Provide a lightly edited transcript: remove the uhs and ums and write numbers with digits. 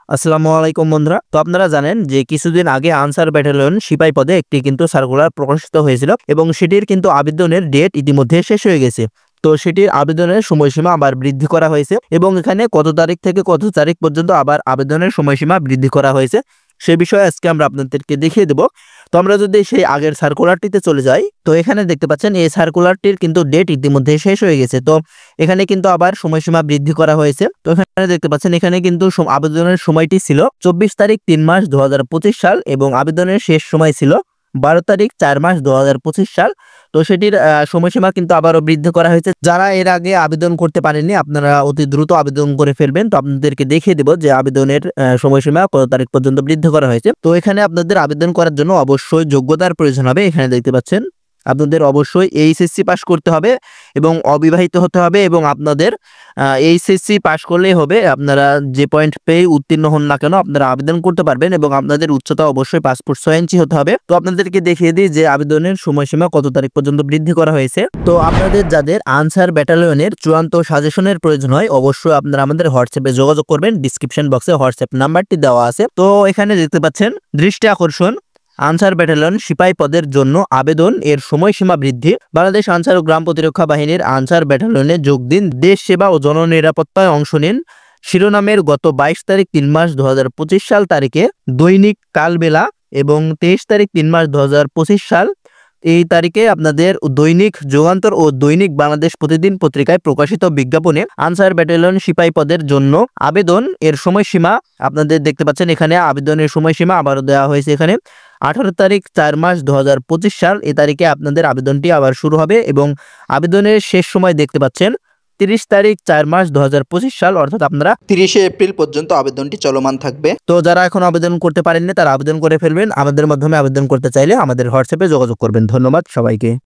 আসসালামু আলাইকুম বন্ধুরা। তো আপনারা জানেন যে কিছুদিন আগে আনসার ব্যাটালিয়ন সিপাই পদে একটি কিন্তু সার্কুলার প্রকাশিত হয়েছিল এবং সেটির কিন্তু আবেদনের ডেট ইতিমধ্যে শেষ হয়ে গেছে। তো সেটির আবেদনের সময়সীমা আবার বৃদ্ধি করা হয়েছে এবং এখানে কত তারিখ থেকে কত তারিখ পর্যন্ত আবার আবেদনের সময়সীমা বৃদ্ধি করা হয়েছে সে বিষয়ে আজকে আমরা আপনাদেরকে দেখিয়ে দেব। তো আমরা যদি সেই আগের সার্কুলারটিতে চলে যাই, তো এখানে দেখতে পাচ্ছেন এই সার্কুলারটির কিন্তু ডেট ইতিমধ্যে শেষ হয়ে গেছে। তো এখানে কিন্তু আবার সময়সীমা বৃদ্ধি করা হয়েছে। তো এখানে দেখতে পাচ্ছেন এখানে কিন্তু আবেদনের সময়টি ছিল 24 তারিখ 3 মাস 2025 সাল এবং আবেদনের শেষ সময় ছিল 12 তারিখ 4 মাস 2025 সাল। তো সেটির সময়সীমা কিন্তু আবারও বৃদ্ধি করা হয়েছে। যারা এর আগে আবেদন করতে পারেননি আপনারা অতি দ্রুত আবেদন করে ফেলবেন। তো আপনাদেরকে দেখিয়ে দেব যে আবেদনের সময়সীমা কত তারিখ পর্যন্ত বৃদ্ধি করা হয়েছে। তো এখানে আপনাদের আবেদন করার জন্য অবশ্যই যোগ্যতার প্রয়োজন হবে। এখানে দেখতে পাচ্ছেন আপনাদের অবশ্যই এইচএসসি পাস করতে হবে এবং অবিবাহিত হতে হবে এবং আপনাদের এইচএসসি পাস করলেই হবে। আপনারা যে পয়েন্ট পেয়ে উত্তীর্ণ হন না কেন আপনারা আবেদন করতে পারবেন এবং আপনাদের উচ্চতা অবশ্যই 5 ফুট 6 ইঞ্চি হতে হবে। তো আপনাদেরকে দেখিয়ে দিই যে আবেদনের সময়সীমা কত তারিখ পর্যন্ত বৃদ্ধি করা হয়েছে। তো আপনাদের যাদের আনসার ব্যাটালিয়নের চূড়ান্ত সাজেশনের প্রয়োজন হয় অবশ্যই আপনারা আমাদের হোয়াটসঅ্যাপে যোগাযোগ করবেন। ডিসক্রিপশন বক্সে হোয়াটসঅ্যাপ নাম্বারটি দেওয়া আছে। তো এখানে দেখতে পাচ্ছেন দৃষ্টি আকর্ষণ, আনসার ব্যাটালিয়ন সিপাই পদের জন্য আবেদন এর সময়সীমা বৃদ্ধি। বাংলাদেশ আনসার ও গ্রাম প্রতিরক্ষা বাহিনীর আনসার ব্যাটালিয়নে যোগ দিন, দেশ সেবা ও জননিরাপত্তায় অংশ নিন শিরোনামের গত 22 তারিখ 3 মাস 2025 সাল তারিখে দৈনিক কালবেলা এবং 23 তারিখ 3 মাস 2025 সাল এই তারিখে আপনাদের দৈনিক যুগান্তর ও দৈনিক বাংলাদেশ প্রতিদিন পত্রিকায় প্রকাশিত বিজ্ঞাপনে আনসার ব্যাটালিয়ন সিপাই পদের জন্য আবেদন এর সময়সীমা আপনাদের দেখতে পাচ্ছেন। এখানে আবেদনের সময়সীমা আবারও দেওয়া হয়েছে। এখানে 18 তারিখ 4 মাস 2025 সাল এই তারিখে আপনাদের আবেদনটি আবার শুরু হবে এবং আবেদনের শেষ সময় দেখতে পাচ্ছেন 30 তারিখ 4 মাস 2025 সাল, অর্থাৎ আপনারা 30শে এপ্রিল পর্যন্ত আবেদনটি চলমান থাকবে। তো যারা এখন আবেদন করতে পারেননি তারা আবেদন করে ফেলবেন। আমাদের মাধ্যমে আবেদন করতে চাইলে আমাদের হোয়াটসঅ্যাপে যোগাযোগ করবেন। ধন্যবাদ সবাইকে।